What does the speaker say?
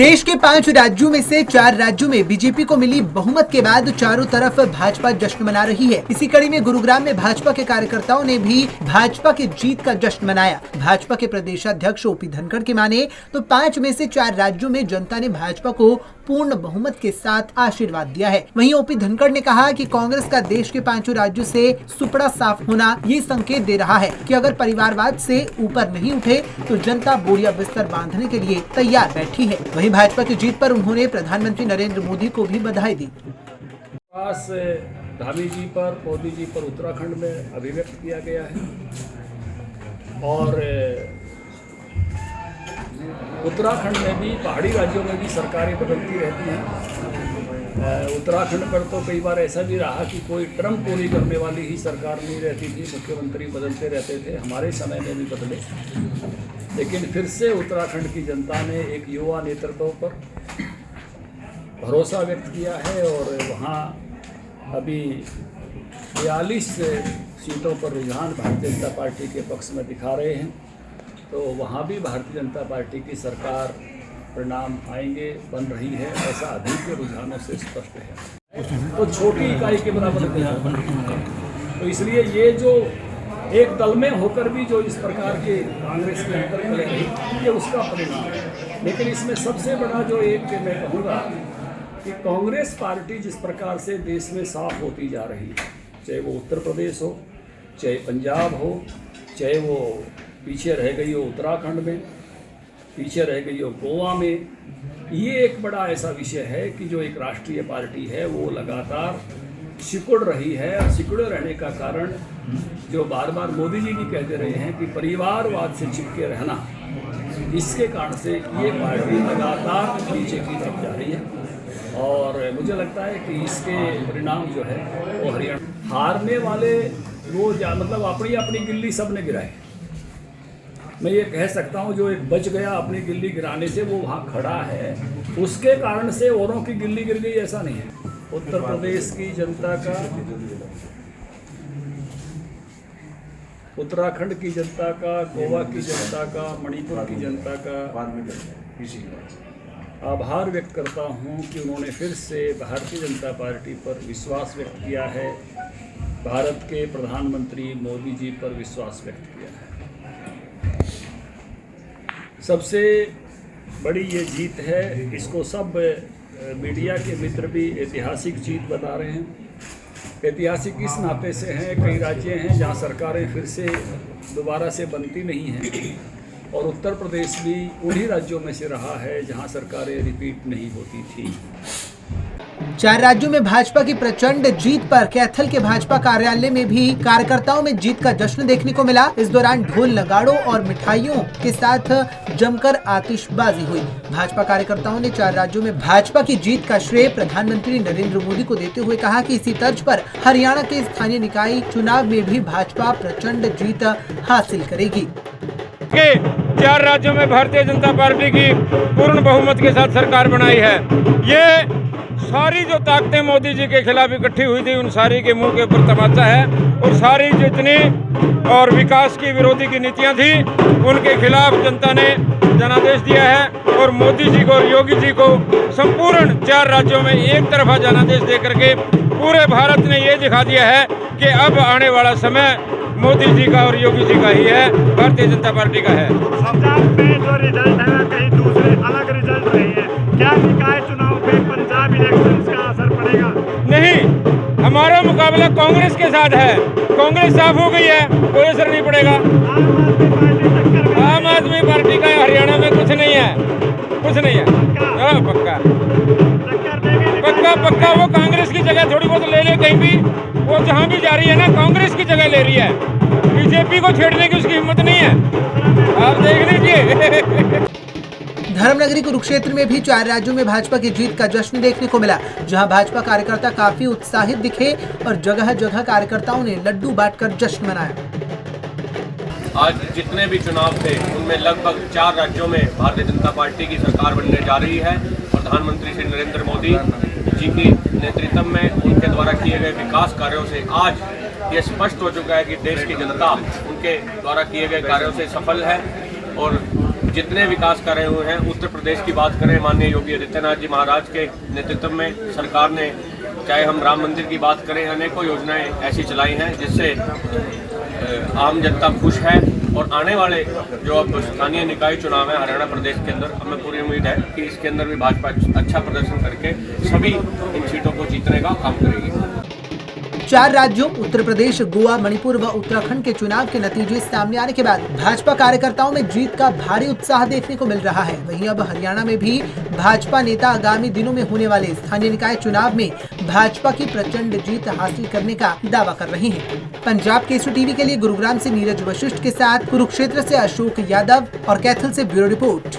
देश के 5 राज्यों में से 4 राज्यों में बीजेपी को मिली बहुमत के बाद चारों तरफ भाजपा जश्न मना रही है। इसी कड़ी में गुरुग्राम में भाजपा के कार्यकर्ताओं ने भी भाजपा की जीत का जश्न मनाया। भाजपा के प्रदेशाध्यक्ष ओपी धनखड़ की माने तो 5 में से 4 राज्यों में जनता ने भाजपा को पूर्ण बहुमत के साथ आशीर्वाद दिया है। वहीं ओपी धनखड़ ने कहा कि कांग्रेस का देश के 5 राज्यों से सुपड़ा साफ होना ये संकेत दे रहा है कि अगर परिवारवाद से ऊपर नहीं उठे तो जनता बोरिया बिस्तर बांधने के लिए तैयार बैठी है। वहीं भाजपा की जीत पर उन्होंने प्रधानमंत्री नरेंद्र मोदी को भी बधाई दी। धामी जी पर, मोदी जी पर उत्तराखंड में अभिव्यक्त किया गया है और उत्तराखंड में भी, पहाड़ी राज्यों में भी सरकारें बदलती रहती हैं। उत्तराखंड पर तो कई बार ऐसा भी रहा कि कोई टर्म पूरी करने वाली ही सरकार नहीं रहती थी, मुख्यमंत्री बदलते रहते थे। हमारे समय में भी बदले, लेकिन फिर से उत्तराखंड की जनता ने एक युवा नेतृत्व पर भरोसा व्यक्त किया है और वहाँ अभी 42 सीटों पर रुझान भारतीय जनता पार्टी के पक्ष में दिखा रहे हैं। तो वहाँ भी भारतीय जनता पार्टी की सरकार परिणाम आएंगे, बन रही है, ऐसा अभी के रुझानों से स्पष्ट है। तो छोटी इकाई के बराबर नहीं। तो इसलिए ये जो एक दल में होकर भी जो इस प्रकार के कांग्रेस के अंतर मिले ये उसका परिणाम है। लेकिन इसमें सबसे बड़ा जो एक मैं कहूँगा कि कांग्रेस पार्टी जिस प्रकार से देश में साफ होती जा रही है, चाहे वो उत्तर प्रदेश हो, चाहे पंजाब हो, चाहे वो पीछे रह गई हो उत्तराखंड में, पीछे रह गई हो गोवा में, ये एक बड़ा ऐसा विषय है कि जो एक राष्ट्रीय पार्टी है वो लगातार सिकुड़ रही है। और सिकुड़े रहने का कारण जो बार बार मोदी जी भी कहते रहे हैं कि परिवारवाद से चिपके रहना, इसके कारण से ये पार्टी लगातार नीचे की तरफ जा रही है। और मुझे लगता है कि इसके परिणाम जो है वो हरियाणा हारने वाले वो मतलब अपनी अपनी गिल्ली सब ने गिराए। मैं ये कह सकता हूँ जो एक बच गया अपनी गिल्ली गिराने से वो वहाँ खड़ा है, उसके कारण से औरों की गिल्ली गिर गई ऐसा नहीं है। उत्तर प्रदेश की जनता का, उत्तराखंड की जनता का, गोवा की जनता का, मणिपुर की जनता का आभार व्यक्त करता हूँ कि उन्होंने फिर से भारतीय जनता पार्टी पर विश्वास व्यक्त किया है, भारत के प्रधानमंत्री मोदी जी पर विश्वास व्यक्त किया है। सबसे बड़ी ये जीत है, इसको सब मीडिया के मित्र भी ऐतिहासिक जीत बता रहे हैं। ऐतिहासिक इस नाते से हैं, कई राज्य हैं जहाँ सरकारें फिर से दोबारा से बनती नहीं हैं और उत्तर प्रदेश भी उन्हीं राज्यों में से रहा है जहाँ सरकारें रिपीट नहीं होती थी। 4 राज्यों में भाजपा की प्रचंड जीत पर कैथल के भाजपा कार्यालय में भी कार्यकर्ताओं में जीत का जश्न देखने को मिला। इस दौरान ढोल नगाड़ों और मिठाइयों के साथ जमकर आतिशबाजी हुई। भाजपा कार्यकर्ताओं ने 4 राज्यों में भाजपा की जीत का श्रेय प्रधानमंत्री नरेंद्र मोदी को देते हुए कहा कि इसी तर्ज पर हरियाणा के स्थानीय निकाय चुनाव में भी भाजपा प्रचंड जीत हासिल करेगी। 4 राज्यों में भारतीय जनता पार्टी की पूर्ण बहुमत के साथ सरकार बनाई है। ये सारी जो ताकतें मोदी जी के खिलाफ इकट्ठी हुई थी, उन सारी के मुंह के ऊपर तमाचा है और सारी जितनी और विकास की विरोधी की नीतियां थी उनके खिलाफ जनता ने जनादेश दिया है और मोदी जी को और योगी जी को संपूर्ण 4 राज्यों में एक तरफा जनादेश दे करके पूरे भारत ने ये दिखा दिया है कि अब आने वाला समय मोदी जी का और योगी जी का ही है, भारतीय जनता पार्टी का है। पंजाब में जो रिजल्ट है कहीं दूसरे अलग रिजल्ट रहे हैं, क्या निकाय चुनाव पे पंजाब इलेक्शंस का असर पड़ेगा? नहीं, हमारा मुकाबला कांग्रेस के साथ है। कांग्रेस साफ हो गई है, कोई असर नहीं पड़ेगा। आम आदमी पार्टी का हरियाणा में कुछ नहीं है, कुछ नहीं है। पक्का पक्का पक्का वो कांग्रेस की जगह थोड़ी बहुत ले ले, कहीं भी वो जहाँ भी जा रही है ना कांग्रेस की जगह ले रही है। बीजेपी को छेड़ने की उसकी हिम्मत नहीं है, आप देख लीजिए। धर्मनगरी कुरुक्षेत्र में भी 4 राज्यों में भाजपा की जीत का जश्न देखने को मिला, जहां भाजपा कार्यकर्ता काफी उत्साहित दिखे और जगह जगह कार्यकर्ताओं ने लड्डू बांटकर जश्न मनाया। आज जितने भी चुनाव थे उनमें लगभग 4 राज्यों में भारतीय जनता पार्टी की सरकार बनने जा रही है। प्रधानमंत्री श्री नरेंद्र मोदी जी के नेतृत्व में उनके द्वारा किए गए विकास कार्यों से आज ये स्पष्ट हो चुका है कि देश की जनता उनके द्वारा किए गए कार्यों से सफल है और जितने विकास कार्य हुए हैं, उत्तर प्रदेश की बात करें, माननीय योगी आदित्यनाथ जी महाराज के नेतृत्व में सरकार ने, चाहे हम राम मंदिर की बात करें, अनेकों योजनाएं ऐसी चलाई हैं जिससे आम जनता खुश है। और आने वाले जो अब स्थानीय निकाय चुनाव है हरियाणा प्रदेश के अंदर, हमें पूरी उम्मीद है कि इसके अंदर भी भाजपा अच्छा प्रदर्शन करके सभी इन सीटों को जीतने का काम करेगी। 4 राज्यों उत्तर प्रदेश, गोवा, मणिपुर व उत्तराखंड के चुनाव के नतीजे सामने आने के बाद भाजपा कार्यकर्ताओं में जीत का भारी उत्साह देखने को मिल रहा है। वहीं अब हरियाणा में भी भाजपा नेता आगामी दिनों में होने वाले स्थानीय निकाय चुनाव में भाजपा की प्रचंड जीत हासिल करने का दावा कर रहे हैं। पंजाब केसरी टीवी के लिए गुरुग्राम से नीरज वशिष्ठ के साथ कुरुक्षेत्र से अशोक यादव और कैथल से ब्यूरो रिपोर्ट।